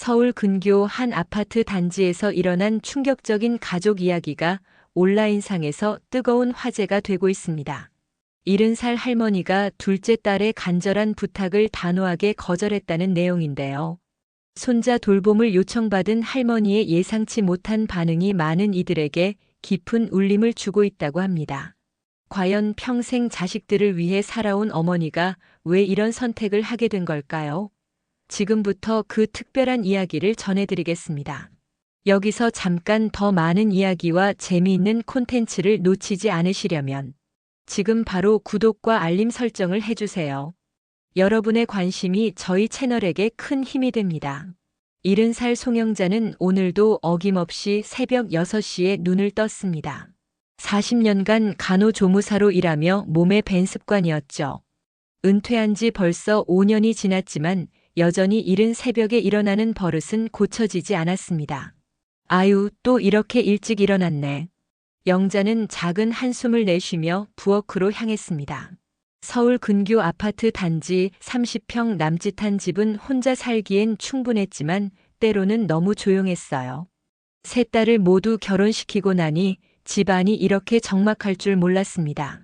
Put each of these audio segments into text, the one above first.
서울 근교 한 아파트 단지에서 일어난 충격적인 가족 이야기가 온라인상에서 뜨거운 화제가 되고 있습니다. 70살 할머니가 둘째 딸의 간절한 부탁을 단호하게 거절했다는 내용인데요. 손자 돌봄을 요청받은 할머니의 예상치 못한 반응이 많은 이들에게 깊은 울림을 주고 있다고 합니다. 과연 평생 자식들을 위해 살아온 어머니가 왜 이런 선택을 하게 된 걸까요? 지금부터 그 특별한 이야기를 전해드리겠습니다. 여기서 잠깐 더 많은 이야기와 재미있는 콘텐츠를 놓치지 않으시려면 지금 바로 구독과 알림 설정을 해주세요. 여러분의 관심이 저희 채널에게 큰 힘이 됩니다. 70살 송영자는 오늘도 어김없이 새벽 6시에 눈을 떴습니다. 40년간 간호조무사로 일하며 몸에 밴 습관이었죠. 은퇴한 지 벌써 5년이 지났지만 여전히 이른 새벽에 일어나는 버릇은 고쳐지지 않았습니다. 아유, 또 이렇게 일찍 일어났네. 영자는 작은 한숨을 내쉬며 부엌으로 향했습니다. 서울 근교 아파트 단지 30평 남짓한 집은 혼자 살기엔 충분했지만 때로는 너무 조용했어요. 세 딸을 모두 결혼시키고 나니 집안이 이렇게 적막할 줄 몰랐습니다.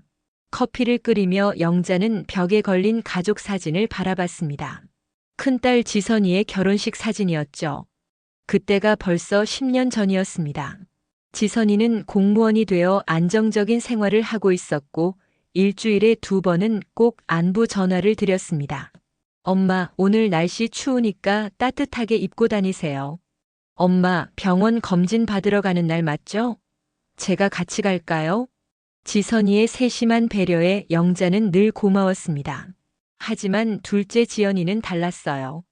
커피를 끓이며 영자는 벽에 걸린 가족 사진을 바라봤습니다. 큰딸 지선이의 결혼식 사진이었죠. 그때가 벌써 10년 전이었습니다. 지선이는 공무원이 되어 안정적인 생활을 하고 있었고 일주일에 2번은 꼭 안부 전화를 드렸습니다. 엄마, 오늘 날씨 추우니까 따뜻하게 입고 다니세요. 엄마, 병원 검진 받으러 가는 날 맞죠? 제가 같이 갈까요? 지선이의 세심한 배려에 영자는 늘 고마웠습니다. 하지만 둘째 지연이는 달랐어요.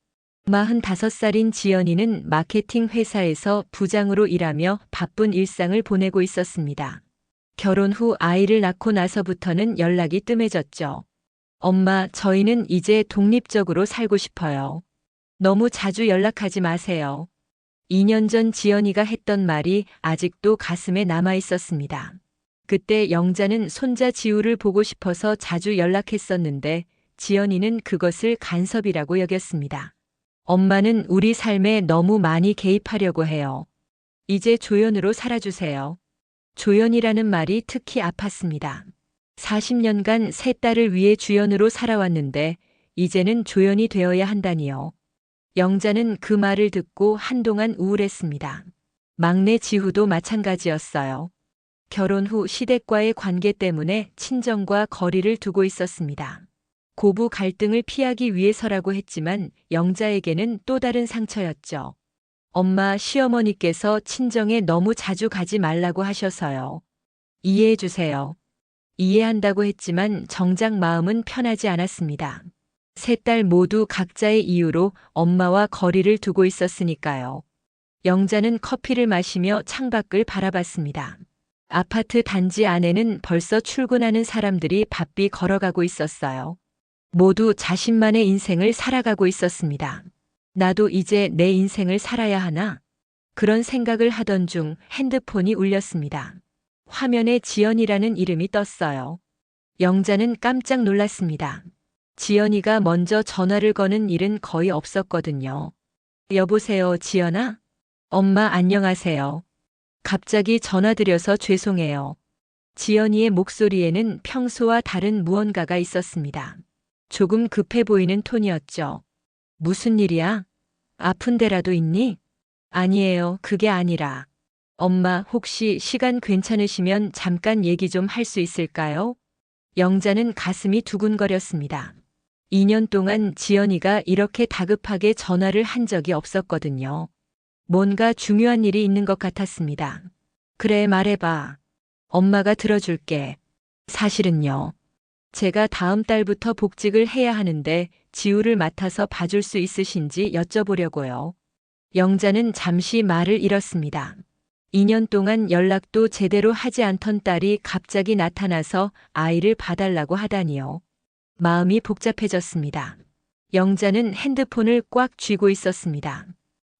45살인 지연이는 마케팅 회사에서 부장으로 일하며 바쁜 일상을 보내고 있었습니다. 결혼 후 아이를 낳고 나서부터는 연락이 뜸해졌죠. 엄마, 저희는 이제 독립적으로 살고 싶어요. 너무 자주 연락하지 마세요. 2년 전 지연이가 했던 말이 아직도 가슴에 남아 있었습니다. 그때 영자는 손자 지우를 보고 싶어서 자주 연락했었는데 지연이는 그것을 간섭이라고 여겼습니다. 엄마는 우리 삶에 너무 많이 개입하려고 해요. 이제 조연으로 살아주세요. 조연이라는 말이 특히 아팠습니다. 40년간 세 딸을 위해 주연으로 살아왔는데 이제는 조연이 되어야 한다니요. 영자는 그 말을 듣고 한동안 우울했습니다. 막내 지후도 마찬가지였어요. 결혼 후 시댁과의 관계 때문에 친정과 거리를 두고 있었습니다. 고부 갈등을 피하기 위해서라고 했지만 영자에게는 또 다른 상처였죠. 엄마, 시어머니께서 친정에 너무 자주 가지 말라고 하셔서요. 이해해 주세요. 이해한다고 했지만 정작 마음은 편하지 않았습니다. 세 딸 모두 각자의 이유로 엄마와 거리를 두고 있었으니까요. 영자는 커피를 마시며 창밖을 바라봤습니다. 아파트 단지 안에는 벌써 출근하는 사람들이 바삐 걸어가고 있었어요. 모두 자신만의 인생을 살아가고 있었습니다. 나도 이제 내 인생을 살아야 하나? 그런 생각을 하던 중 핸드폰이 울렸습니다. 화면에 지연이라는 이름이 떴어요. 영자는 깜짝 놀랐습니다. 지연이가 먼저 전화를 거는 일은 거의 없었거든요. 여보세요, 지연아? 엄마 안녕하세요. 갑자기 전화드려서 죄송해요. 지연이의 목소리에는 평소와 다른 무언가가 있었습니다. 조금 급해 보이는 톤이었죠. 무슨 일이야? 아픈 데라도 있니? 아니에요, 그게 아니라. 엄마, 혹시 시간 괜찮으시면 잠깐 얘기 좀 할 수 있을까요? 영자는 가슴이 두근거렸습니다. 2년 동안 지연이가 이렇게 다급하게 전화를 한 적이 없었거든요. 뭔가 중요한 일이 있는 것 같았습니다. 그래, 말해봐. 엄마가 들어줄게. 사실은요. 제가 다음 달부터 복직을 해야 하는데 지우를 맡아서 봐줄 수 있으신지 여쭤보려고요. 영자는 잠시 말을 잃었습니다. 2년 동안 연락도 제대로 하지 않던 딸이 갑자기 나타나서 아이를 봐달라고 하다니요. 마음이 복잡해졌습니다. 영자는 핸드폰을 꽉 쥐고 있었습니다.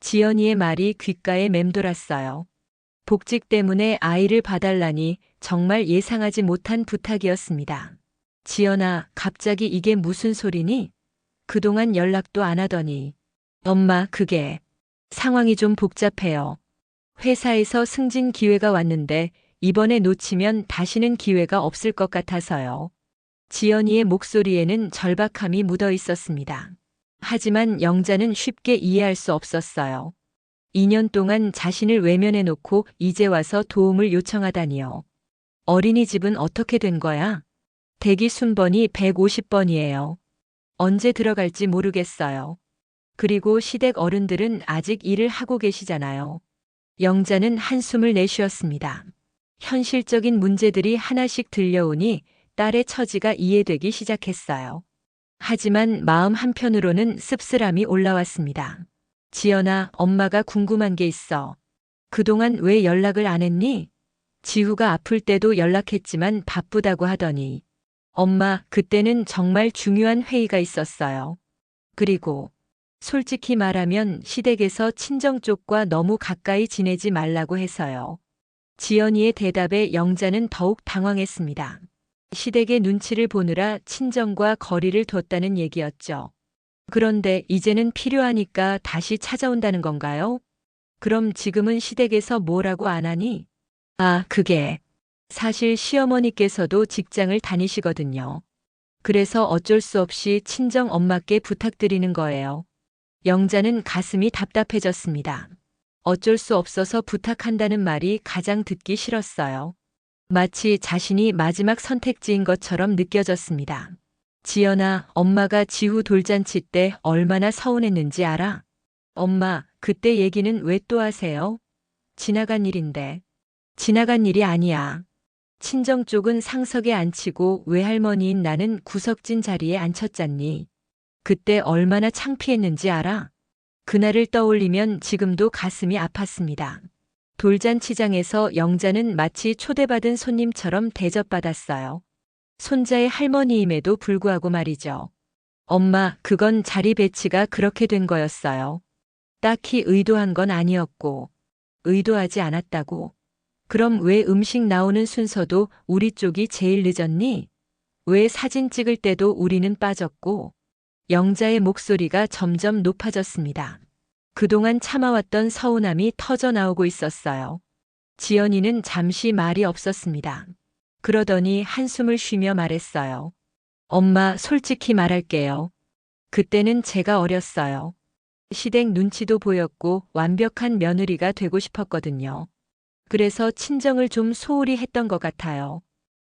지연이의 말이 귓가에 맴돌았어요. 복직 때문에 아이를 봐달라니 정말 예상하지 못한 부탁이었습니다. 지연아, 갑자기 이게 무슨 소리니? 그동안 연락도 안 하더니. 엄마, 그게 상황이 좀 복잡해요. 회사에서 승진 기회가 왔는데 이번에 놓치면 다시는 기회가 없을 것 같아서요. 지연이의 목소리에는 절박함이 묻어 있었습니다. 하지만 영자는 쉽게 이해할 수 없었어요. 2년 동안 자신을 외면해 놓고 이제 와서 도움을 요청하다니요. 어린이집은 어떻게 된 거야? 대기 순번이 150번이에요. 언제 들어갈지 모르겠어요. 그리고 시댁 어른들은 아직 일을 하고 계시잖아요. 영자는 한숨을 내쉬었습니다. 현실적인 문제들이 하나씩 들려오니 딸의 처지가 이해되기 시작했어요. 하지만 마음 한편으로는 씁쓸함이 올라왔습니다. 지연아, 엄마가 궁금한 게 있어. 그동안 왜 연락을 안 했니? 지후가 아플 때도 연락했지만 바쁘다고 하더니. 엄마, 그때는 정말 중요한 회의가 있었어요. 그리고 솔직히 말하면 시댁에서 친정 쪽과 너무 가까이 지내지 말라고 해서요. 지연이의 대답에 영자는 더욱 당황했습니다. 시댁의 눈치를 보느라 친정과 거리를 뒀다는 얘기였죠. 그런데 이제는 필요하니까 다시 찾아온다는 건가요? 그럼 지금은 시댁에서 뭐라고 안 하니? 아, 그게 사실 시어머니께서도 직장을 다니시거든요. 그래서 어쩔 수 없이 친정 엄마께 부탁드리는 거예요. 영자는 가슴이 답답해졌습니다. 어쩔 수 없어서 부탁한다는 말이 가장 듣기 싫었어요. 마치 자신이 마지막 선택지인 것처럼 느껴졌습니다. 지연아, 엄마가 지후 돌잔치 때 얼마나 서운했는지 알아? 엄마, 그때 얘기는 왜 또 하세요? 지나간 일인데. 지나간 일이 아니야. 친정 쪽은 상석에 앉히고 외할머니인 나는 구석진 자리에 앉혔잖니. 그때 얼마나 창피했는지 알아? 그날을 떠올리면 지금도 가슴이 아팠습니다. 돌잔치장에서 영자는 마치 초대받은 손님처럼 대접받았어요. 손자의 할머니임에도 불구하고 말이죠. 엄마, 그건 자리 배치가 그렇게 된 거였어요. 딱히 의도한 건 아니었고, 의도하지 않았다고. 그럼 왜 음식 나오는 순서도 우리 쪽이 제일 늦었니? 왜 사진 찍을 때도 우리는 빠졌고? 영자의 목소리가 점점 높아졌습니다. 그동안 참아왔던 서운함이 터져 나오고 있었어요. 지연이는 잠시 말이 없었습니다. 그러더니 한숨을 쉬며 말했어요. 엄마, 솔직히 말할게요. 그때는 제가 어렸어요. 시댁 눈치도 보였고 완벽한 며느리가 되고 싶었거든요. 그래서 친정을 좀 소홀히 했던 것 같아요.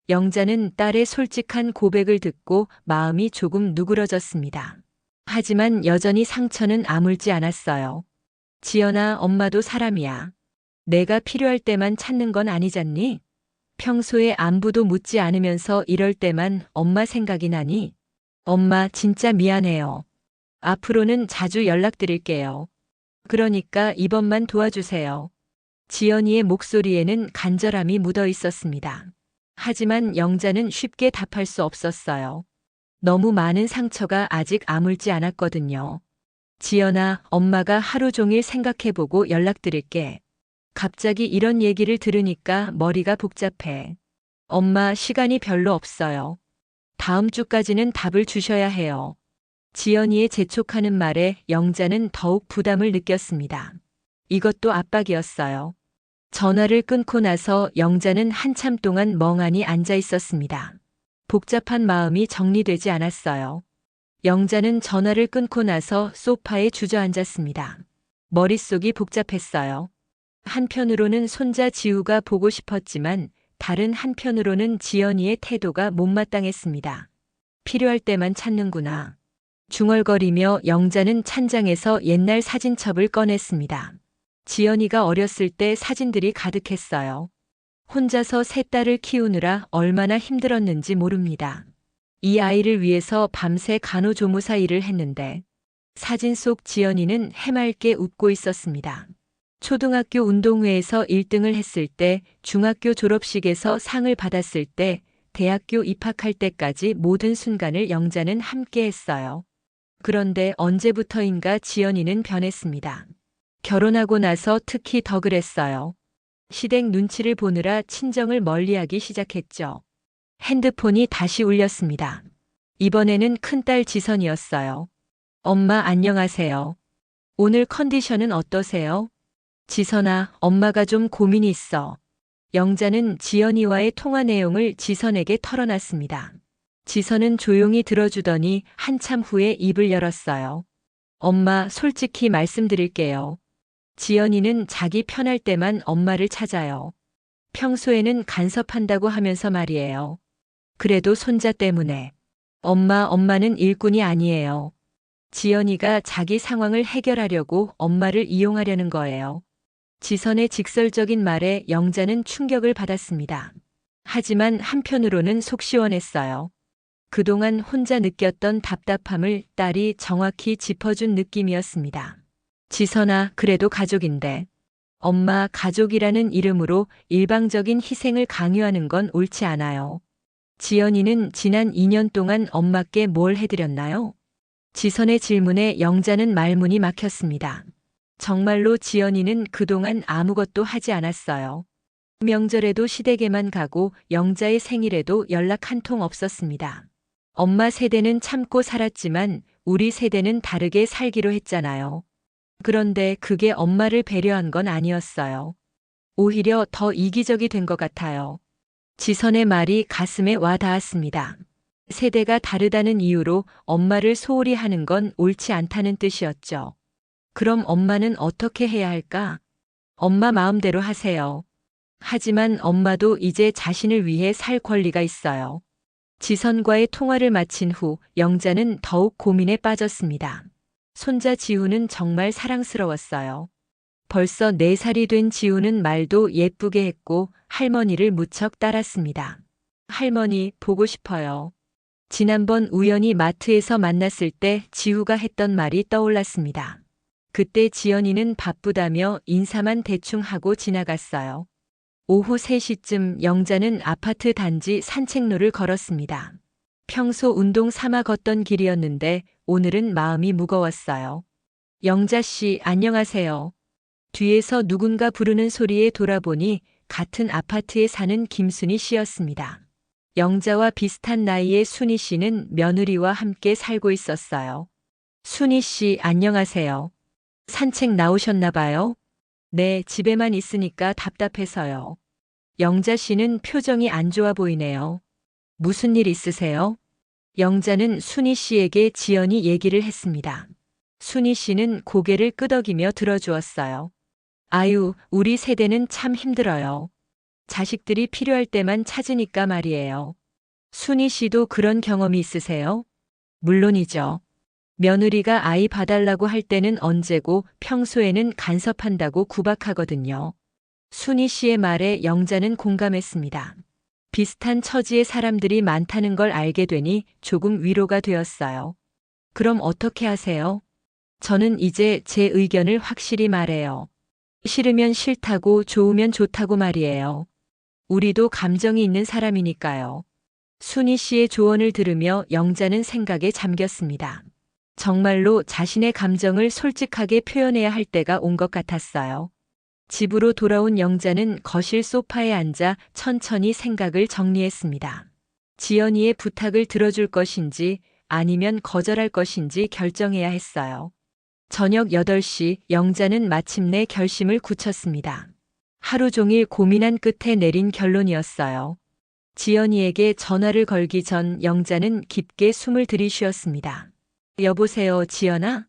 영자는 딸의 솔직한 고백을 듣고 마음이 조금 누그러졌습니다. 하지만 여전히 상처는 아물지 않았어요. 지연아, 엄마도 사람이야. 내가 필요할 때만 찾는 건 아니잖니? 평소에 안부도 묻지 않으면서 이럴 때만 엄마 생각이 나니? 엄마, 진짜 미안해요. 앞으로는 자주 연락드릴게요. 그러니까 이번만 도와주세요. 지연이의 목소리에는 간절함이 묻어 있었습니다. 하지만 영자는 쉽게 답할 수 없었어요. 너무 많은 상처가 아직 아물지 않았거든요. 지연아, 엄마가 하루 종일 생각해보고 연락드릴게. 갑자기 이런 얘기를 들으니까 머리가 복잡해. 엄마, 시간이 별로 없어요. 다음 주까지는 답을 주셔야 해요. 지연이의 재촉하는 말에 영자는 더욱 부담을 느꼈습니다. 이것도 압박이었어요. 전화를 끊고 나서 영자는 한참 동안 멍하니 앉아 있었습니다. 복잡한 마음이 정리되지 않았어요. 영자는 전화를 끊고 나서 소파에 주저앉았습니다. 머릿속이 복잡했어요. 한편으로는 손자 지우가 보고 싶었지만 다른 한편으로는 지연이의 태도가 못마땅했습니다. 필요할 때만 찾는구나. 중얼거리며 영자는 찬장에서 옛날 사진첩을 꺼냈습니다. 지연이가 어렸을 때 사진들이 가득했어요. 혼자서 세 딸을 키우느라 얼마나 힘들었는지 모릅니다. 이 아이를 위해서 밤새 간호조무사 일을 했는데 사진 속 지연이는 해맑게 웃고 있었습니다. 초등학교 운동회에서 1등을 했을 때, 중학교 졸업식에서 상을 받았을 때, 대학교 입학할 때까지 모든 순간을 영자는 함께 했어요. 그런데 언제부터인가 지연이는 변했습니다. 결혼하고 나서 특히 더 그랬어요. 시댁 눈치를 보느라 친정을 멀리하기 시작했죠. 핸드폰이 다시 울렸습니다. 이번에는 큰딸 지선이었어요. 엄마, 안녕하세요. 오늘 컨디션은 어떠세요? 지선아, 엄마가 좀 고민이 있어. 영자는 지연이와의 통화 내용을 지선에게 털어놨습니다. 지선은 조용히 들어주더니 한참 후에 입을 열었어요. 엄마, 솔직히 말씀드릴게요. 지연이는 자기 편할 때만 엄마를 찾아요. 평소에는 간섭한다고 하면서 말이에요. 그래도 손자 때문에. 엄마는 일꾼이 아니에요. 지연이가 자기 상황을 해결하려고 엄마를 이용하려는 거예요. 지선의 직설적인 말에 영자는 충격을 받았습니다. 하지만 한편으로는 속 시원했어요. 그동안 혼자 느꼈던 답답함을 딸이 정확히 짚어준 느낌이었습니다. 지선아, 그래도 가족인데. 엄마, 가족이라는 이름으로 일방적인 희생을 강요하는 건 옳지 않아요. 지연이는 지난 2년 동안 엄마께 뭘 해드렸나요? 지선의 질문에 영자는 말문이 막혔습니다. 정말로 지연이는 그동안 아무것도 하지 않았어요. 명절에도 시댁에만 가고 영자의 생일에도 연락 한 통 없었습니다. 엄마 세대는 참고 살았지만 우리 세대는 다르게 살기로 했잖아요. 그런데 그게 엄마를 배려한 건 아니었어요. 오히려 더 이기적이 된 것 같아요. 지선의 말이 가슴에 와 닿았습니다. 세대가 다르다는 이유로 엄마를 소홀히 하는 건 옳지 않다는 뜻이었죠. 그럼 엄마는 어떻게 해야 할까? 엄마 마음대로 하세요. 하지만 엄마도 이제 자신을 위해 살 권리가 있어요. 지선과의 통화를 마친 후 영자는 더욱 고민에 빠졌습니다. 손자 지우는 정말 사랑스러웠어요. 벌써 4살이 된 지우는 말도 예쁘게 했고 할머니를 무척 따랐습니다. 할머니, 보고 싶어요. 지난번 우연히 마트에서 만났을 때 지우가 했던 말이 떠올랐습니다. 그때 지연이는 바쁘다며 인사만 대충 하고 지나갔어요. 오후 3시쯤 영자는 아파트 단지 산책로를 걸었습니다. 평소 운동 삼아 걷던 길이었는데 오늘은 마음이 무거웠어요. 영자 씨, 안녕하세요. 뒤에서 누군가 부르는 소리에 돌아보니 같은 아파트에 사는 김순희 씨였습니다. 영자와 비슷한 나이의 순희 씨는 며느리와 함께 살고 있었어요. 순희 씨, 안녕하세요. 산책 나오셨나 봐요? 네, 집에만 있으니까 답답해서요. 영자 씨는 표정이 안 좋아 보이네요. 무슨 일 있으세요? 영자는 순희 씨에게 지연이 얘기를 했습니다. 순희 씨는 고개를 끄덕이며 들어주었어요. 아유, 우리 세대는 참 힘들어요. 자식들이 필요할 때만 찾으니까 말이에요. 순희 씨도 그런 경험이 있으세요? 물론이죠. 며느리가 아이 봐달라고 할 때는 언제고 평소에는 간섭한다고 구박하거든요. 순희 씨의 말에 영자는 공감했습니다. 비슷한 처지의 사람들이 많다는 걸 알게 되니 조금 위로가 되었어요. 그럼 어떻게 하세요? 저는 이제 제 의견을 확실히 말해요. 싫으면 싫다고 좋으면 좋다고 말이에요. 우리도 감정이 있는 사람이니까요. 순희 씨의 조언을 들으며 영자는 생각에 잠겼습니다. 정말로 자신의 감정을 솔직하게 표현해야 할 때가 온 것 같았어요. 집으로 돌아온 영자는 거실 소파에 앉아 천천히 생각을 정리했습니다. 지연이의 부탁을 들어줄 것인지 아니면 거절할 것인지 결정해야 했어요. 저녁 8시 영자는 마침내 결심을 굳혔습니다. 하루 종일 고민한 끝에 내린 결론이었어요. 지연이에게 전화를 걸기 전 영자는 깊게 숨을 들이쉬었습니다. 여보세요, 지연아?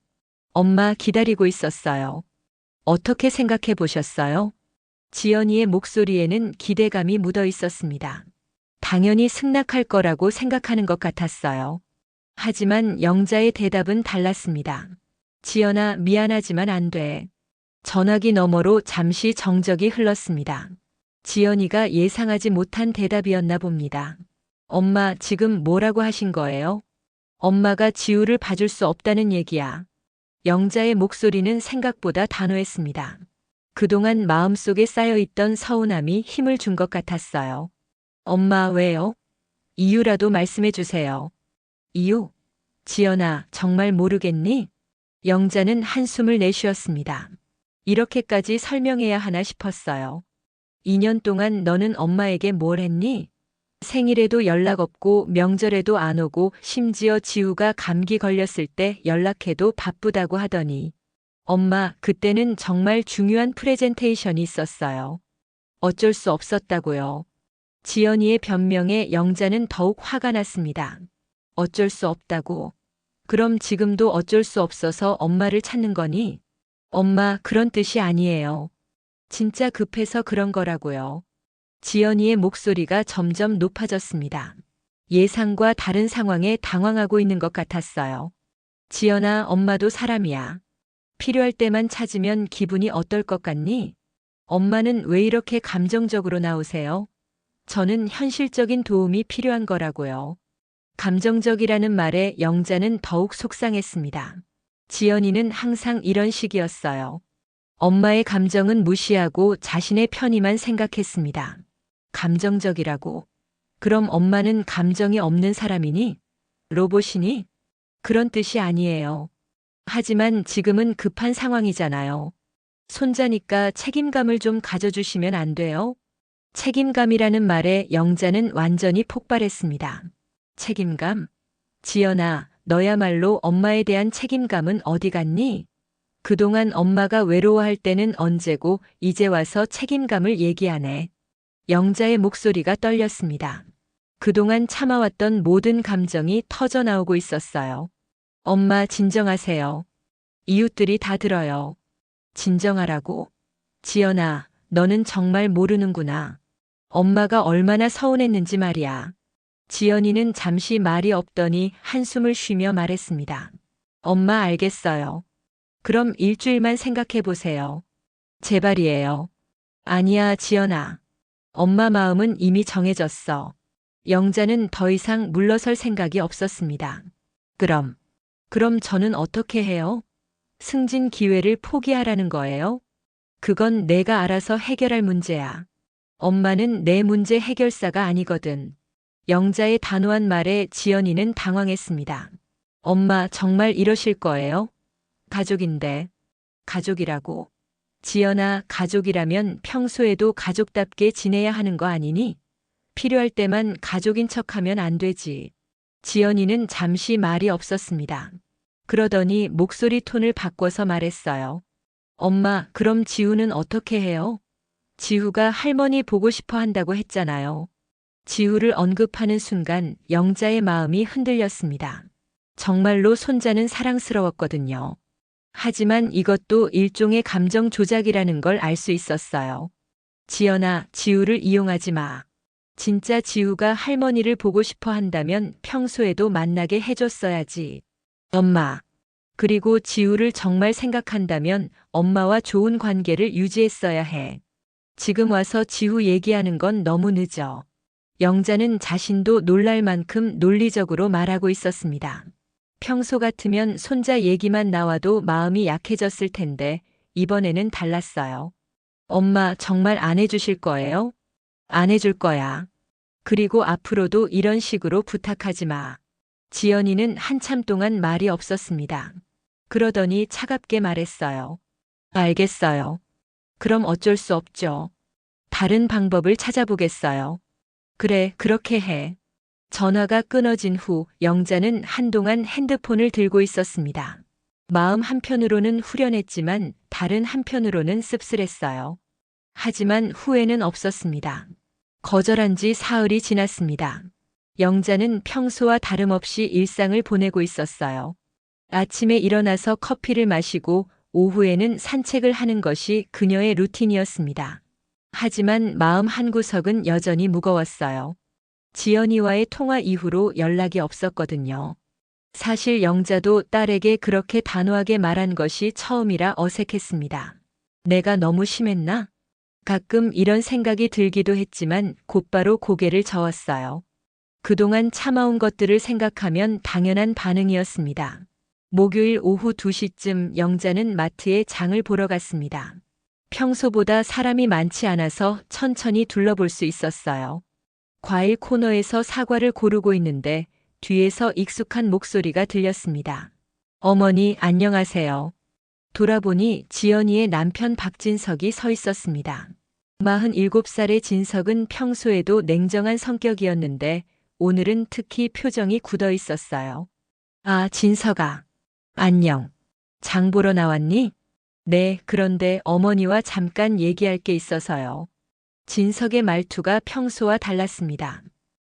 엄마 기다리고 있었어요. 어떻게 생각해 보셨어요? 지연이의 목소리에는 기대감이 묻어 있었습니다. 당연히 승낙할 거라고 생각하는 것 같았어요. 하지만 영자의 대답은 달랐습니다. 지연아, 미안하지만 안 돼. 전화기 너머로 잠시 정적이 흘렀습니다. 지연이가 예상하지 못한 대답이었나 봅니다. 엄마, 지금 뭐라고 하신 거예요? 엄마가 지우를 봐줄 수 없다는 얘기야. 영자의 목소리는 생각보다 단호했습니다. 그동안 마음속에 쌓여있던 서운함이 힘을 준 것 같았어요. 엄마, 왜요? 이유라도 말씀해 주세요. 이유? 지연아, 정말 모르겠니? 영자는 한숨을 내쉬었습니다. 이렇게까지 설명해야 하나 싶었어요. 2년 동안 너는 엄마에게 뭘 했니? 생일에도 연락 없고 명절에도 안 오고 심지어 지우가 감기 걸렸을 때 연락해도 바쁘다고 하더니 엄마, 그때는 정말 중요한 프레젠테이션이 있었어요. 어쩔 수 없었다고요. 지연이의 변명에 영자는 더욱 화가 났습니다. 어쩔 수 없다고. 그럼 지금도 어쩔 수 없어서 엄마를 찾는 거니? 엄마, 그런 뜻이 아니에요. 진짜 급해서 그런 거라고요. 지연이의 목소리가 점점 높아졌습니다. 예상과 다른 상황에 당황하고 있는 것 같았어요. 지연아, 엄마도 사람이야. 필요할 때만 찾으면 기분이 어떨 것 같니? 엄마는 왜 이렇게 감정적으로 나오세요? 저는 현실적인 도움이 필요한 거라고요. 감정적이라는 말에 영자는 더욱 속상했습니다. 지연이는 항상 이런 식이었어요. 엄마의 감정은 무시하고 자신의 편의만 생각했습니다. 감정적이라고. 그럼 엄마는 감정이 없는 사람이니? 로봇이니? 그런 뜻이 아니에요. 하지만 지금은 급한 상황이잖아요. 손자니까 책임감을 좀 가져주시면 안 돼요? 책임감이라는 말에 영자는 완전히 폭발했습니다. 책임감? 지연아, 너야말로 엄마에 대한 책임감은 어디 갔니? 그동안 엄마가 외로워할 때는 언제고 이제 와서 책임감을 얘기하네. 영자의 목소리가 떨렸습니다. 그동안 참아왔던 모든 감정이 터져 나오고 있었어요. 엄마, 진정하세요. 이웃들이 다 들어요. 진정하라고. 지연아, 너는 정말 모르는구나. 엄마가 얼마나 서운했는지 말이야. 지연이는 잠시 말이 없더니 한숨을 쉬며 말했습니다. 엄마, 알겠어요. 그럼 일주일만 생각해 보세요. 제발이에요. 아니야, 지연아. 엄마 마음은 이미 정해졌어. 영자는 더 이상 물러설 생각이 없었습니다. 그럼 저는 어떻게 해요? 승진 기회를 포기하라는 거예요? 그건 내가 알아서 해결할 문제야. 엄마는 내 문제 해결사가 아니거든. 영자의 단호한 말에 지연이는 당황했습니다. 엄마, 정말 이러실 거예요? 가족인데. 가족이라고. 지연아, 가족이라면 평소에도 가족답게 지내야 하는 거 아니니? 필요할 때만 가족인 척하면 안 되지. 지연이는 잠시 말이 없었습니다. 그러더니 목소리 톤을 바꿔서 말했어요. 엄마, 그럼 지우는 어떻게 해요? 지우가 할머니 보고 싶어 한다고 했잖아요. 지우를 언급하는 순간 영자의 마음이 흔들렸습니다. 정말로 손자는 사랑스러웠거든요. 하지만 이것도 일종의 감정 조작이라는 걸 알 수 있었어요. 지연아, 지우를 이용하지 마. 진짜 지우가 할머니를 보고 싶어 한다면 평소에도 만나게 해줬어야지. 엄마. 그리고 지우를 정말 생각한다면 엄마와 좋은 관계를 유지했어야 해. 지금 와서 지우 얘기하는 건 너무 늦어. 영자는 자신도 놀랄 만큼 논리적으로 말하고 있었습니다. 평소 같으면 손자 얘기만 나와도 마음이 약해졌을 텐데 이번에는 달랐어요. 엄마, 정말 안 해주실 거예요? 안 해줄 거야. 그리고 앞으로도 이런 식으로 부탁하지 마. 지연이는 한참 동안 말이 없었습니다. 그러더니 차갑게 말했어요. 알겠어요. 그럼 어쩔 수 없죠. 다른 방법을 찾아보겠어요. 그래, 그렇게 해. 전화가 끊어진 후 영자는 한동안 핸드폰을 들고 있었습니다. 마음 한편으로는 후련했지만 다른 한편으로는 씁쓸했어요. 하지만 후회는 없었습니다. 거절한 지 사흘이 지났습니다. 영자는 평소와 다름없이 일상을 보내고 있었어요. 아침에 일어나서 커피를 마시고 오후에는 산책을 하는 것이 그녀의 루틴이었습니다. 하지만 마음 한구석은 여전히 무거웠어요. 지연이와의 통화 이후로 연락이 없었거든요. 사실 영자도 딸에게 그렇게 단호하게 말한 것이 처음이라 어색했습니다. 내가 너무 심했나? 가끔 이런 생각이 들기도 했지만 곧바로 고개를 저었어요. 그동안 참아온 것들을 생각하면 당연한 반응이었습니다. 목요일 오후 2시쯤 영자는 마트에 장을 보러 갔습니다. 평소보다 사람이 많지 않아서 천천히 둘러볼 수 있었어요. 과일 코너에서 사과를 고르고 있는데 뒤에서 익숙한 목소리가 들렸습니다. 어머니, 안녕하세요. 돌아보니 지연이의 남편 박진석이 서 있었습니다. 47살의 진석은 평소에도 냉정한 성격이었는데 오늘은 특히 표정이 굳어 있었어요. 아, 진석아. 안녕. 장 보러 나왔니? 네, 그런데 어머니와 잠깐 얘기할 게 있어서요. 진석의 말투가 평소와 달랐습니다.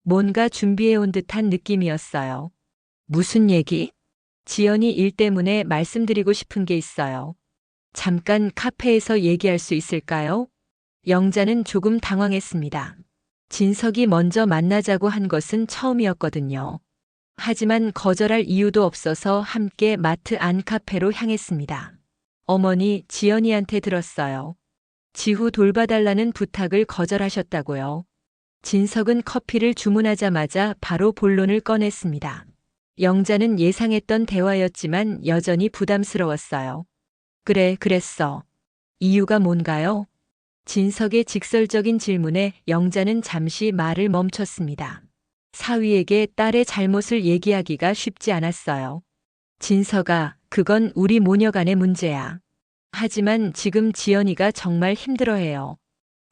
뭔가 준비해온 듯한 느낌이었어요. 무슨 얘기? 지연이 일 때문에 말씀드리고 싶은 게 있어요. 잠깐 카페에서 얘기할 수 있을까요? 영자는 조금 당황했습니다. 진석이 먼저 만나자고 한 것은 처음이었거든요. 하지만 거절할 이유도 없어서 함께 마트 안 카페로 향했습니다. 어머니, 지연이한테 들었어요. 지후 돌봐달라는 부탁을 거절하셨다고요. 진석은 커피를 주문하자마자 바로 본론을 꺼냈습니다. 영자는 예상했던 대화였지만 여전히 부담스러웠어요. 그래, 그랬어. 이유가 뭔가요? 진석의 직설적인 질문에 영자는 잠시 말을 멈췄습니다. 사위에게 딸의 잘못을 얘기하기가 쉽지 않았어요. 진석아, 그건 우리 모녀 간의 문제야. 하지만 지금 지연이가 정말 힘들어해요.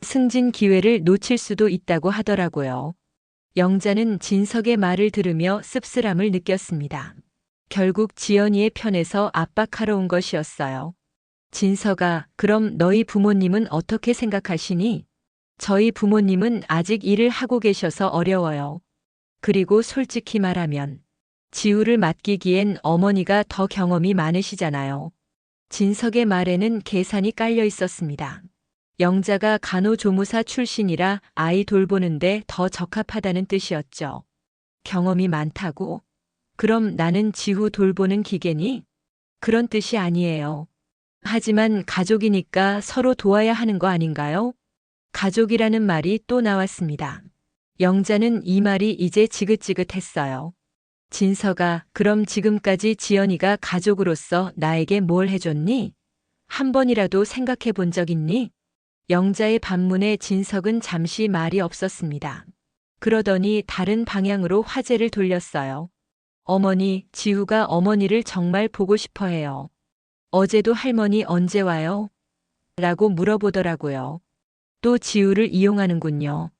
승진 기회를 놓칠 수도 있다고 하더라고요. 영자는 진석의 말을 들으며 씁쓸함을 느꼈습니다. 결국 지연이의 편에서 압박하러 온 것이었어요. 진석아, 그럼 너희 부모님은 어떻게 생각하시니? 저희 부모님은 아직 일을 하고 계셔서 어려워요. 그리고 솔직히 말하면 지우를 맡기기엔 어머니가 더 경험이 많으시잖아요. 진석의 말에는 계산이 깔려 있었습니다. 영자가 간호조무사 출신이라 아이 돌보는데 더 적합하다는 뜻이었죠. 경험이 많다고? 그럼 나는 지후 돌보는 기계니? 그런 뜻이 아니에요. 하지만 가족이니까 서로 도와야 하는 거 아닌가요? 가족이라는 말이 또 나왔습니다. 영자는 이 말이 이제 지긋지긋했어요. 진석아, 그럼 지금까지 지연이가 가족으로서 나에게 뭘 해줬니? 한 번이라도 생각해 본 적 있니? 영자의 반문에 진석은 잠시 말이 없었습니다. 그러더니 다른 방향으로 화제를 돌렸어요. 어머니, 지우가 어머니를 정말 보고 싶어 해요. 어제도 할머니 언제 와요? 라고 물어보더라고요. 또 지우를 이용하는군요.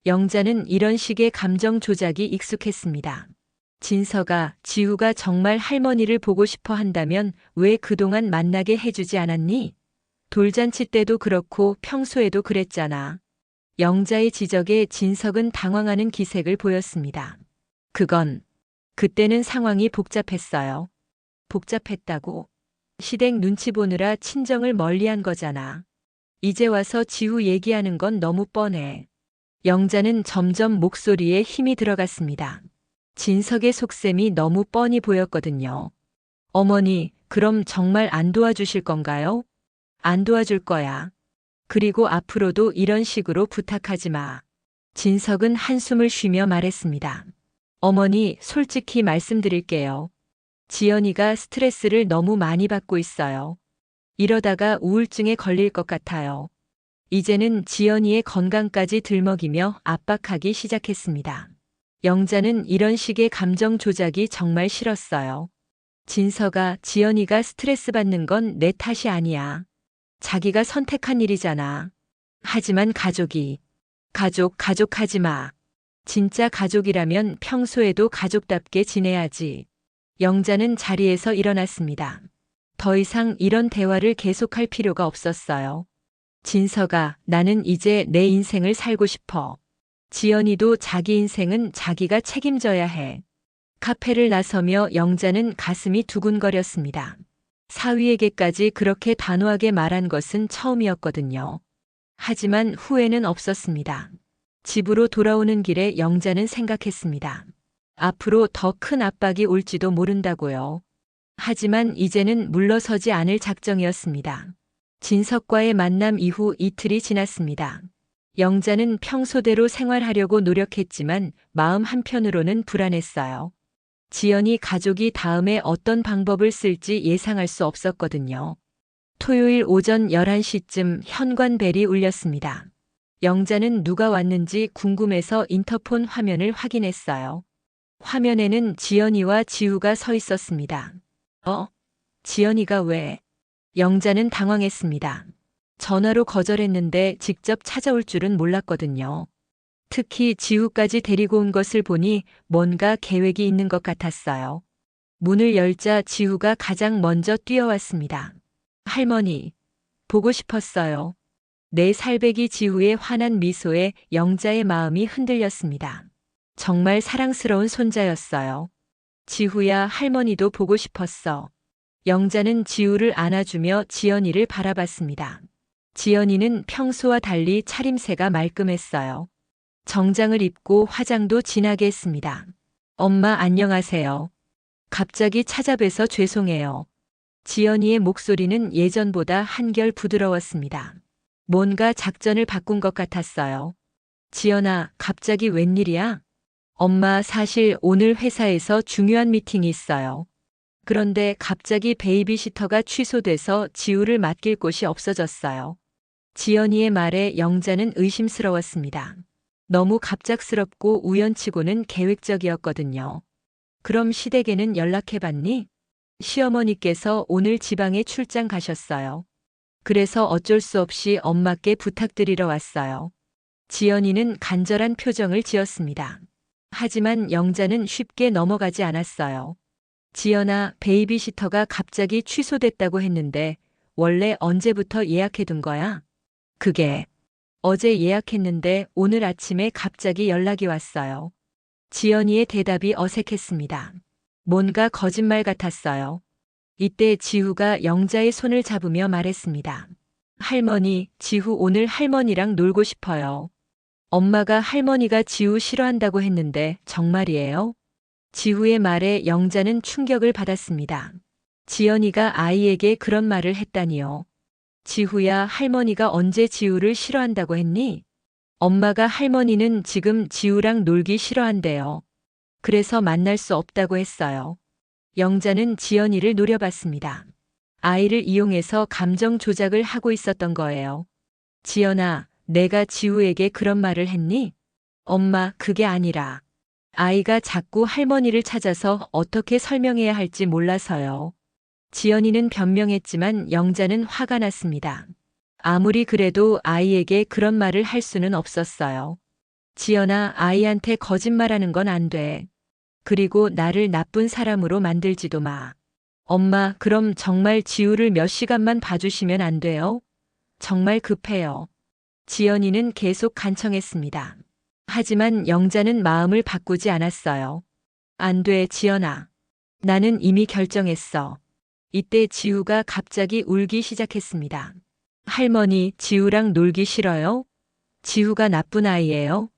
영자는 이런 식의 감정 조작이 익숙했습니다. 진석아, 지우가 정말 할머니를 보고 싶어 한다면 왜 그동안 만나게 해주지 않았니? 돌잔치 때도 그렇고 평소에도 그랬잖아. 영자의 지적에 진석은 당황하는 기색을 보였습니다. 그때는 상황이 복잡했어요. 복잡했다고? 시댁 눈치 보느라 친정을 멀리한 거잖아. 이제 와서 지우 얘기하는 건 너무 뻔해. 영자는 점점 목소리에 힘이 들어갔습니다. 진석의 속셈이 너무 뻔히 보였거든요. 어머니, 그럼 정말 안 도와주실 건가요? 안 도와줄 거야. 그리고 앞으로도 이런 식으로 부탁하지 마. 진석은 한숨을 쉬며 말했습니다. 어머니, 솔직히 말씀드릴게요. 지연이가 스트레스를 너무 많이 받고 있어요. 이러다가 우울증에 걸릴 것 같아요. 이제는 지연이의 건강까지 들먹이며 압박하기 시작했습니다. 영자는 이런 식의 감정 조작이 정말 싫었어요. 진석아, 지연이가 스트레스 받는 건 내 탓이 아니야. 자기가 선택한 일이잖아. 하지만 가족하지 마. 진짜 가족이라면 평소에도 가족답게 지내야지. 영자는 자리에서 일어났습니다. 더 이상 이런 대화를 계속할 필요가 없었어요. 진석아, 나는 이제 내 인생을 살고 싶어. 지연이도 자기 인생은 자기가 책임져야 해. 카페를 나서며 영자는 가슴이 두근거렸습니다. 사위에게까지 그렇게 단호하게 말한 것은 처음이었거든요. 하지만 후회는 없었습니다. 집으로 돌아오는 길에 영자는 생각했습니다. 앞으로 더 큰 압박이 올지도 모른다고요. 하지만 이제는 물러서지 않을 작정이었습니다. 진석과의 만남 이후 이틀이 지났습니다. 영자는 평소대로 생활하려고 노력했지만 마음 한편으로는 불안했어요. 지연이 가족이 다음에 어떤 방법을 쓸지 예상할 수 없었거든요. 토요일 오전 11시쯤 현관벨이 울렸습니다. 영자는 누가 왔는지 궁금해서 인터폰 화면을 확인했어요. 화면에는 지연이와 지우가 서 있었습니다. 지연이가 왜? 영자는 당황했습니다. 전화로 거절했는데 직접 찾아올 줄은 몰랐거든요. 특히 지우까지 데리고 온 것을 보니 뭔가 계획이 있는 것 같았어요. 문을 열자 지우가 가장 먼저 뛰어왔습니다. 할머니, 보고 싶었어요. 내 살배기 지우의 환한 미소에 영자의 마음이 흔들렸습니다. 정말 사랑스러운 손자였어요. 지후야, 할머니도 보고 싶었어. 영자는 지우를 안아주며 지연이를 바라봤습니다. 지연이는 평소와 달리 차림새가 말끔했어요. 정장을 입고 화장도 진하게 했습니다. 엄마 안녕하세요. 갑자기 찾아뵈서 죄송해요. 지연이의 목소리는 예전보다 한결 부드러웠습니다. 뭔가 작전을 바꾼 것 같았어요. 지연아, 갑자기 웬일이야? 엄마, 사실 오늘 회사에서 중요한 미팅이 있어요. 그런데 갑자기 베이비시터가 취소돼서 지우를 맡길 곳이 없어졌어요. 지연이의 말에 영자는 의심스러웠습니다. 너무 갑작스럽고 우연치고는 계획적이었거든요. 그럼 시댁에는 연락해봤니? 시어머니께서 오늘 지방에 출장 가셨어요. 그래서 어쩔 수 없이 엄마께 부탁드리러 왔어요. 지연이는 간절한 표정을 지었습니다. 하지만 영자는 쉽게 넘어가지 않았어요. 지연아, 베이비시터가 갑자기 취소됐다고 했는데 원래 언제부터 예약해둔 거야? 그게 어제 예약했는데 오늘 아침에 갑자기 연락이 왔어요. 지연이의 대답이 어색했습니다. 뭔가 거짓말 같았어요. 이때 지후가 영자의 손을 잡으며 말했습니다. 할머니, 지후 오늘 할머니랑 놀고 싶어요. 엄마가 할머니가 지후 싫어한다고 했는데 정말이에요? 지후의 말에 영자는 충격을 받았습니다. 지연이가 아이에게 그런 말을 했다니요. 지후야, 할머니가 언제 지후를 싫어한다고 했니? 엄마가 할머니는 지금 지후랑 놀기 싫어한대요. 그래서 만날 수 없다고 했어요. 영자는 지연이를 노려봤습니다. 아이를 이용해서 감정 조작을 하고 있었던 거예요. 지연아, 내가 지우에게 그런 말을 했니? 엄마, 그게 아니라 아이가 자꾸 할머니를 찾아서 어떻게 설명해야 할지 몰라서요. 지연이는 변명했지만 영자는 화가 났습니다. 아무리 그래도 아이에게 그런 말을 할 수는 없었어요. 지연아, 아이한테 거짓말하는 건 안 돼. 그리고 나를 나쁜 사람으로 만들지도 마. 엄마, 그럼 정말 지우를 몇 시간만 봐주시면 안 돼요? 정말 급해요. 지연이는 계속 간청했습니다. 하지만 영자는 마음을 바꾸지 않았어요. 안 돼, 지연아. 나는 이미 결정했어. 이때 지우가 갑자기 울기 시작했습니다. 할머니, 지우랑 놀기 싫어요? 지우가 나쁜 아이예요?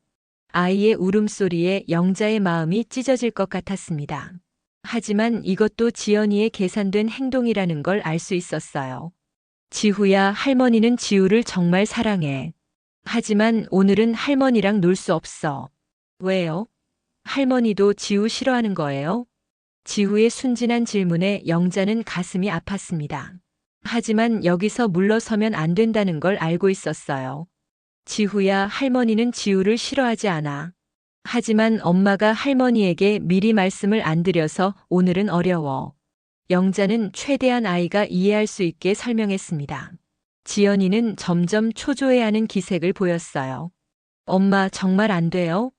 아이의 울음소리에 영자의 마음이 찢어질 것 같았습니다. 하지만 이것도 지연이의 계산된 행동이라는 걸 알 수 있었어요. 지후야, 할머니는 지우를 정말 사랑해. 하지만 오늘은 할머니랑 놀 수 없어. 왜요? 할머니도 지우 싫어하는 거예요? 지후의 순진한 질문에 영자는 가슴이 아팠습니다. 하지만 여기서 물러서면 안 된다는 걸 알고 있었어요. 지후야, 할머니는 지우를 싫어하지 않아. 하지만 엄마가 할머니에게 미리 말씀을 안 드려서 오늘은 어려워. 영자는 최대한 아이가 이해할 수 있게 설명했습니다. 지연이는 점점 초조해하는 기색을 보였어요. 엄마, 정말 안 돼요?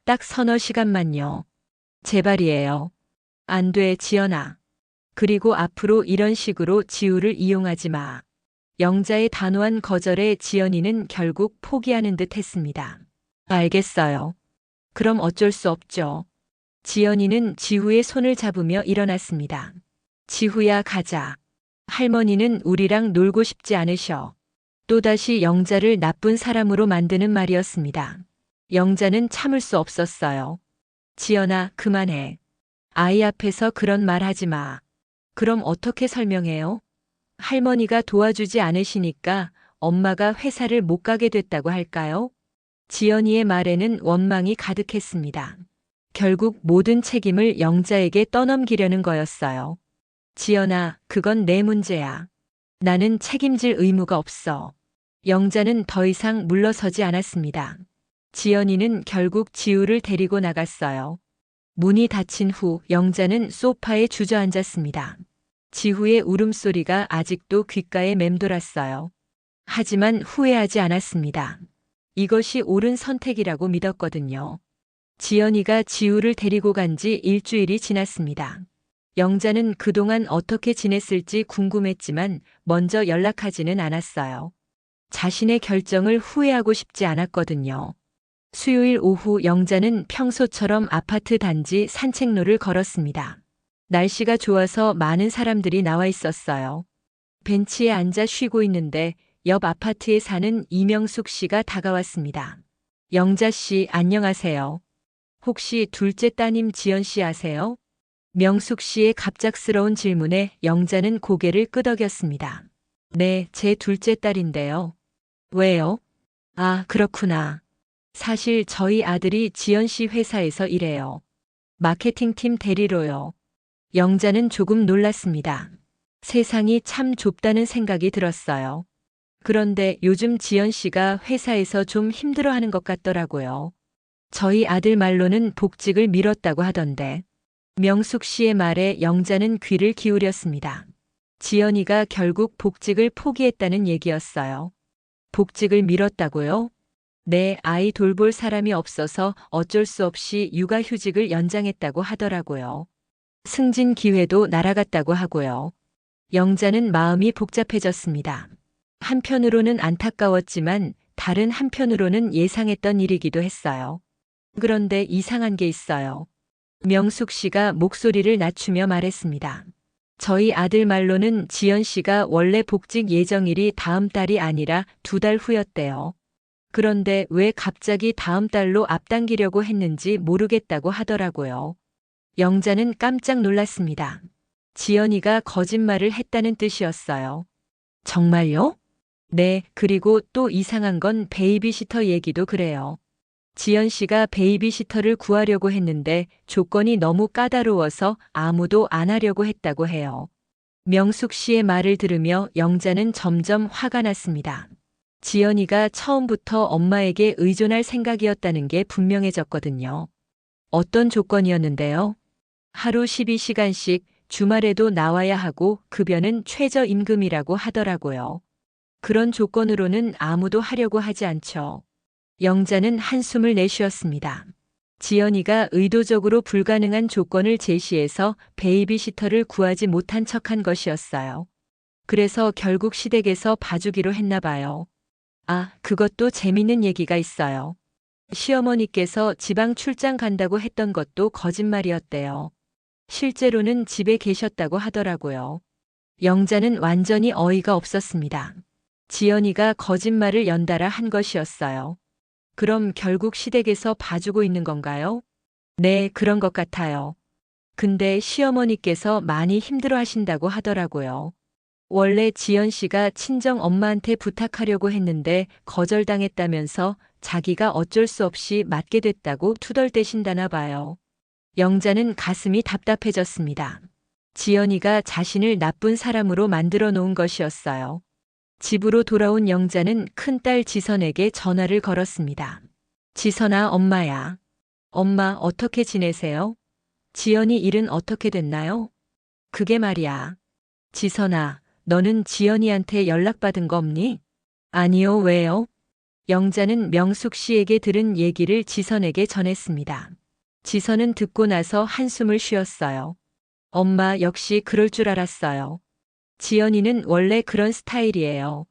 딱 서너 시간만요. 제발이에요. 안 돼, 지연아. 그리고 앞으로 이런 식으로 지우를 이용하지 마. 영자의 단호한 거절에 지연이는 결국 포기하는 듯 했습니다. 알겠어요. 그럼 어쩔 수 없죠. 지연이는 지후의 손을 잡으며 일어났습니다. 지후야, 가자. 할머니는 우리랑 놀고 싶지 않으셔. 또다시 영자를 나쁜 사람으로 만드는 말이었습니다. 영자는 참을 수 없었어요. 지연아, 그만해. 아이 앞에서 그런 말 하지 마. 그럼 어떻게 설명해요? 할머니가 도와주지 않으시니까 엄마가 회사를 못 가게 됐다고 할까요? 지연이의 말에는 원망이 가득했습니다. 결국 모든 책임을 영자에게 떠넘기려는 거였어요. 지연아, 그건 내 문제야. 나는 책임질 의무가 없어. 영자는 더 이상 물러서지 않았습니다. 지연이는 결국 지우를 데리고 나갔어요. 문이 닫힌 후 영자는 소파에 주저앉았습니다. 지후의 울음소리가 아직도 귓가에 맴돌았어요. 하지만 후회하지 않았습니다. 이것이 옳은 선택이라고 믿었거든요. 지연이가 지우를 데리고 간 지 일주일이 지났습니다. 영자는 그동안 어떻게 지냈을지 궁금했지만 먼저 연락하지는 않았어요. 자신의 결정을 후회하고 싶지 않았거든요. 수요일 오후 영자는 평소처럼 아파트 단지 산책로를 걸었습니다. 날씨가 좋아서 많은 사람들이 나와 있었어요. 벤치에 앉아 쉬고 있는데 옆 아파트에 사는 이명숙 씨가 다가왔습니다. 영자 씨, 안녕하세요. 혹시 둘째 따님 지연 씨 아세요? 명숙 씨의 갑작스러운 질문에 영자는 고개를 끄덕였습니다. 네, 제 둘째 딸인데요. 왜요? 아, 그렇구나. 사실 저희 아들이 지연 씨 회사에서 일해요. 마케팅팀 대리로요. 영자는 조금 놀랐습니다. 세상이 참 좁다는 생각이 들었어요. 그런데 요즘 지연 씨가 회사에서 좀 힘들어하는 것 같더라고요. 저희 아들 말로는 복직을 미뤘다고 하던데. 명숙 씨의 말에 영자는 귀를 기울였습니다. 지연이가 결국 복직을 포기했다는 얘기였어요. 복직을 미뤘다고요? 네, 아이 돌볼 사람이 없어서 어쩔 수 없이 육아휴직을 연장했다고 하더라고요. 승진 기회도 날아갔다고 하고요. 영자는 마음이 복잡해졌습니다. 한편으로는 안타까웠지만 다른 한편으로는 예상했던 일이기도 했어요. 그런데 이상한 게 있어요. 명숙 씨가 목소리를 낮추며 말했습니다. 저희 아들 말로는 지연 씨가 원래 복직 예정일이 다음 달이 아니라 2달 후였대요. 그런데 왜 갑자기 다음 달로 앞당기려고 했는지 모르겠다고 하더라고요. 영자는 깜짝 놀랐습니다. 지연이가 거짓말을 했다는 뜻이었어요. 정말요? 네, 그리고 또 이상한 건 베이비시터 얘기도 그래요. 지연 씨가 베이비시터를 구하려고 했는데 조건이 너무 까다로워서 아무도 안 하려고 했다고 해요. 명숙 씨의 말을 들으며 영자는 점점 화가 났습니다. 지연이가 처음부터 엄마에게 의존할 생각이었다는 게 분명해졌거든요. 어떤 조건이었는데요? 하루 12시간씩 주말에도 나와야 하고 급여는 최저임금이라고 하더라고요. 그런 조건으로는 아무도 하려고 하지 않죠. 영자는 한숨을 내쉬었습니다. 지연이가 의도적으로 불가능한 조건을 제시해서 베이비시터를 구하지 못한 척한 것이었어요. 그래서 결국 시댁에서 봐주기로 했나 봐요. 아, 그것도 재밌는 얘기가 있어요. 시어머니께서 지방 출장 간다고 했던 것도 거짓말이었대요. 실제로는 집에 계셨다고 하더라고요. 영자는 완전히 어이가 없었습니다. 지연이가 거짓말을 연달아 한 것이었어요. 그럼 결국 시댁에서 봐주고 있는 건가요? 네, 그런 것 같아요. 근데 시어머니께서 많이 힘들어 하신다고 하더라고요. 원래 지연 씨가 친정 엄마한테 부탁하려고 했는데 거절당했다면서 자기가 어쩔 수 없이 맡게 됐다고 투덜대신다나 봐요. 영자는 가슴이 답답해졌습니다. 지연이가 자신을 나쁜 사람으로 만들어 놓은 것이었어요. 집으로 돌아온 영자는 큰딸 지선에게 전화를 걸었습니다. 지선아, 엄마야. 엄마, 어떻게 지내세요? 지연이 일은 어떻게 됐나요? 그게 말이야. 지선아, 너는 지연이한테 연락받은 거 없니? 아니요, 왜요? 영자는 명숙 씨에게 들은 얘기를 지선에게 전했습니다. 지선은 듣고 나서 한숨을 쉬었어요. 엄마, 역시 그럴 줄 알았어요. 지연이는 원래 그런 스타일이에요.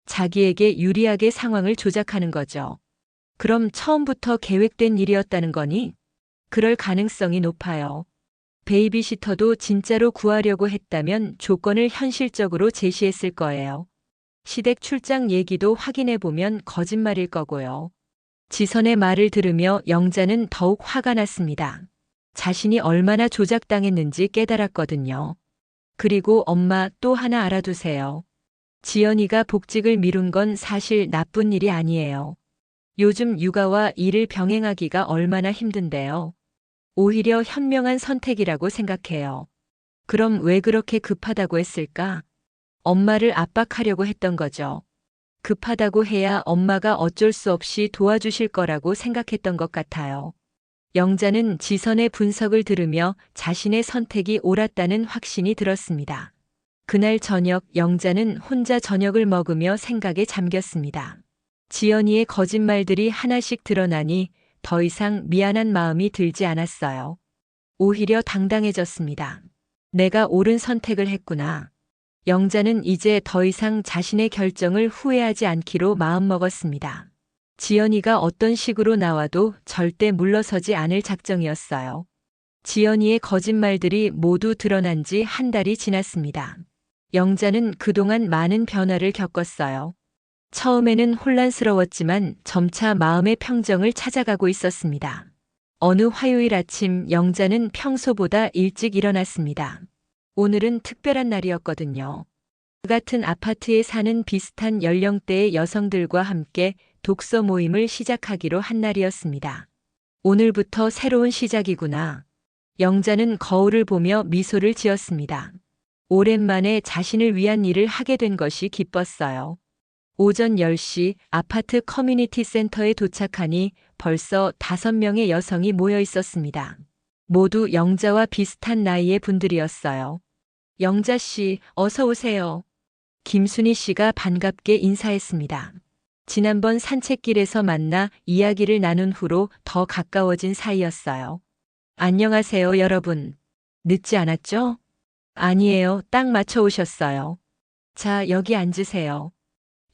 자기에게 유리하게 상황을 조작하는 거죠. 그럼 처음부터 계획된 일이었다는 거니? 그럴 가능성이 높아요. 베이비시터도 진짜로 구하려고 했다면 조건을 현실적으로 제시했을 거예요. 시댁 출장 얘기도 확인해 보면 거짓말일 거고요. 지선의 말을 들으며 영자는 더욱 화가 났습니다. 자신이 얼마나 조작당했는지 깨달았거든요. 그리고 엄마, 또 하나 알아두세요. 지연이가 복직을 미룬 건 사실 나쁜 일이 아니에요. 요즘 육아와 일을 병행하기가 얼마나 힘든데요. 오히려 현명한 선택이라고 생각해요. 그럼 왜 그렇게 급하다고 했을까? 엄마를 압박하려고 했던 거죠. 급하다고 해야 엄마가 어쩔 수 없이 도와주실 거라고 생각했던 것 같아요. 영자는 지선의 분석을 들으며 자신의 선택이 옳았다는 확신이 들었습니다. 그날 저녁 영자는 혼자 저녁을 먹으며 생각에 잠겼습니다. 지연이의 거짓말들이 하나씩 드러나니 더 이상 미안한 마음이 들지 않았어요. 오히려 당당해졌습니다. 내가 옳은 선택을 했구나. 영자는 이제 더 이상 자신의 결정을 후회하지 않기로 마음먹었습니다. 지연이가 어떤 식으로 나와도 절대 물러서지 않을 작정이었어요. 지연이의 거짓말들이 모두 드러난 지 한 달이 지났습니다. 영자는 그동안 많은 변화를 겪었어요. 처음에는 혼란스러웠지만 점차 마음의 평정을 찾아가고 있었습니다. 어느 화요일 아침 영자는 평소보다 일찍 일어났습니다. 오늘은 특별한 날이었거든요. 그 같은 아파트에 사는 비슷한 연령대의 여성들과 함께 독서 모임을 시작하기로 한 날이었습니다. 오늘부터 새로운 시작이구나. 영자는 거울을 보며 미소를 지었습니다. 오랜만에 자신을 위한 일을 하게 된 것이 기뻤어요. 오전 10시 아파트 커뮤니티 센터에 도착하니 벌써 5명의 여성이 모여 있었습니다. 모두 영자와 비슷한 나이의 분들이었어요. 영자 씨, 어서 오세요. 김순희 씨가 반갑게 인사했습니다. 지난번 산책길에서 만나 이야기를 나눈 후로 더 가까워진 사이였어요. 안녕하세요, 여러분. 늦지 않았죠? 아니에요, 딱 맞춰 오셨어요. 자, 여기 앉으세요.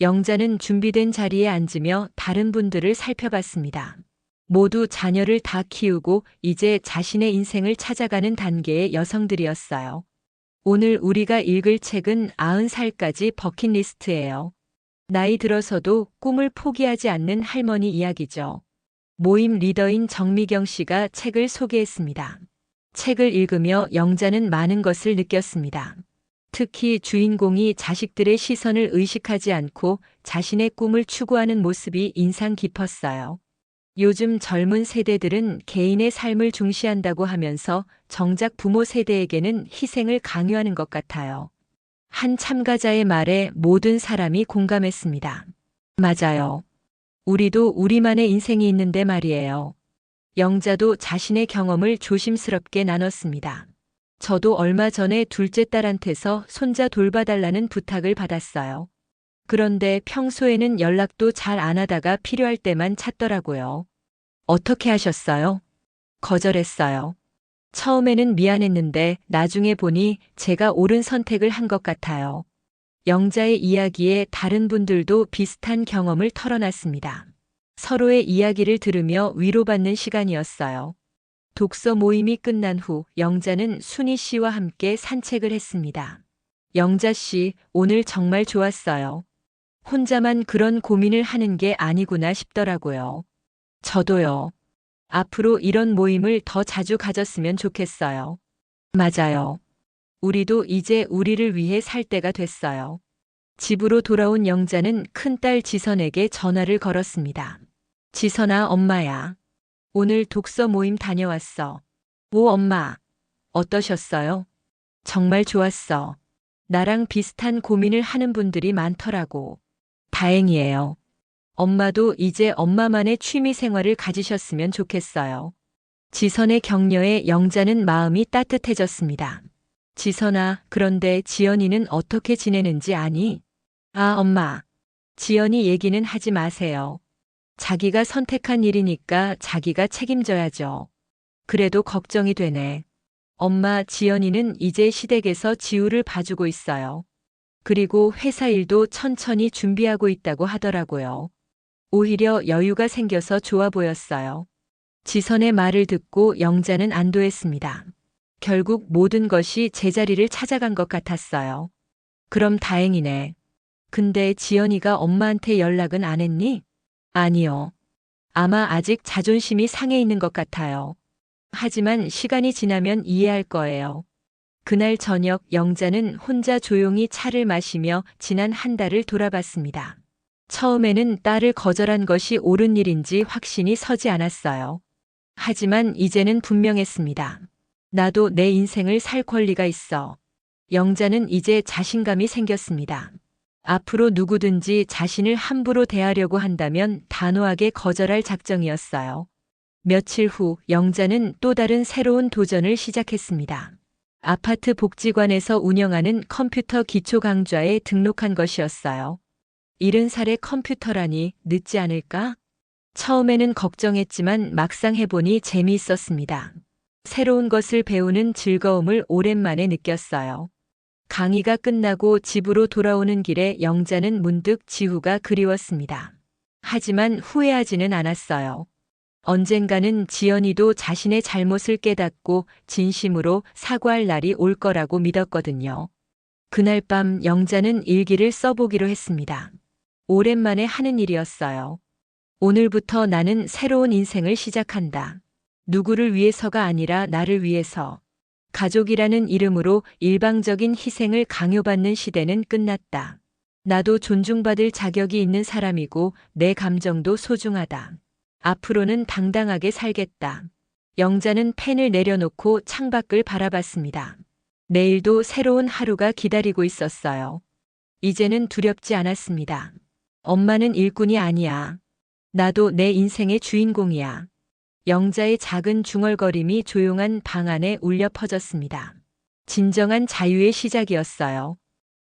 영자는 준비된 자리에 앉으며 다른 분들을 살펴봤습니다. 모두 자녀를 다 키우고 이제 자신의 인생을 찾아가는 단계의 여성들이었어요. 오늘 우리가 읽을 책은 90살까지 버킷리스트예요. 나이 들어서도 꿈을 포기하지 않는 할머니 이야기죠. 모임 리더인 정미경 씨가 책을 소개했습니다. 책을 읽으며 영자는 많은 것을 느꼈습니다. 특히 주인공이 자식들의 시선을 의식하지 않고 자신의 꿈을 추구하는 모습이 인상 깊었어요. 요즘 젊은 세대들은 개인의 삶을 중시한다고 하면서 정작 부모 세대에게는 희생을 강요하는 것 같아요. 한 참가자의 말에 모든 사람이 공감했습니다. 맞아요. 우리도 우리만의 인생이 있는데 말이에요. 영자도 자신의 경험을 조심스럽게 나눴습니다. 저도 얼마 전에 둘째 딸한테서 손자 돌봐달라는 부탁을 받았어요. 그런데 평소에는 연락도 잘 안 하다가 필요할 때만 찾더라고요. 어떻게 하셨어요? 거절했어요. 처음에는 미안했는데 나중에 보니 제가 옳은 선택을 한 것 같아요. 영자의 이야기에 다른 분들도 비슷한 경험을 털어놨습니다. 서로의 이야기를 들으며 위로받는 시간이었어요. 독서 모임이 끝난 후 영자는 순희 씨와 함께 산책을 했습니다. 영자 씨, 오늘 정말 좋았어요. 혼자만 그런 고민을 하는 게 아니구나 싶더라고요. 저도요. 앞으로 이런 모임을 더 자주 가졌으면 좋겠어요. 맞아요. 우리도 이제 우리를 위해 살 때가 됐어요. 집으로 돌아온 영자는 큰딸 지선에게 전화를 걸었습니다. 지선아, 엄마야. 오늘 독서 모임 다녀왔어. 오, 엄마. 어떠셨어요? 정말 좋았어. 나랑 비슷한 고민을 하는 분들이 많더라고. 다행이에요. 엄마도 이제 엄마만의 취미 생활을 가지셨으면 좋겠어요. 지선의 격려에 영자는 마음이 따뜻해졌습니다. 지선아, 그런데 지연이는 어떻게 지내는지 아니? 아, 엄마. 지연이 얘기는 하지 마세요. 자기가 선택한 일이니까 자기가 책임져야죠. 그래도 걱정이 되네. 엄마, 지연이는 이제 시댁에서 지우를 봐주고 있어요. 그리고 회사 일도 천천히 준비하고 있다고 하더라고요. 오히려 여유가 생겨서 좋아 보였어요. 지선의 말을 듣고 영자는 안도했습니다. 결국 모든 것이 제자리를 찾아간 것 같았어요. 그럼 다행이네. 근데 지연이가 엄마한테 연락은 안 했니? 아니요. 아마 아직 자존심이 상해 있는 것 같아요. 하지만 시간이 지나면 이해할 거예요. 그날 저녁 영자는 혼자 조용히 차를 마시며 지난 한 달을 돌아봤습니다. 처음에는 딸을 거절한 것이 옳은 일인지 확신이 서지 않았어요. 하지만 이제는 분명했습니다. 나도 내 인생을 살 권리가 있어. 영자는 이제 자신감이 생겼습니다. 앞으로 누구든지 자신을 함부로 대하려고 한다면 단호하게 거절할 작정이었어요. 며칠 후 영자는 또 다른 새로운 도전을 시작했습니다. 아파트 복지관에서 운영하는 컴퓨터 기초 강좌에 등록한 것이었어요. 70살의 컴퓨터라니 늦지 않을까? 처음에는 걱정했지만 막상 해보니 재미있었습니다. 새로운 것을 배우는 즐거움을 오랜만에 느꼈어요. 강의가 끝나고 집으로 돌아오는 길에 영자는 문득 지후가 그리웠습니다. 하지만 후회하지는 않았어요. 언젠가는 지연이도 자신의 잘못을 깨닫고 진심으로 사과할 날이 올 거라고 믿었거든요. 그날 밤 영자는 일기를 써보기로 했습니다. 오랜만에 하는 일이었어요. 오늘부터 나는 새로운 인생을 시작한다. 누구를 위해서가 아니라 나를 위해서. 가족이라는 이름으로 일방적인 희생을 강요받는 시대는 끝났다. 나도 존중받을 자격이 있는 사람이고 내 감정도 소중하다. 앞으로는 당당하게 살겠다. 영자는 펜을 내려놓고 창밖을 바라봤습니다. 내일도 새로운 하루가 기다리고 있었어요. 이제는 두렵지 않았습니다. 엄마는 일꾼이 아니야. 나도 내 인생의 주인공이야. 영자의 작은 중얼거림이 조용한 방 안에 울려 퍼졌습니다. 진정한 자유의 시작이었어요.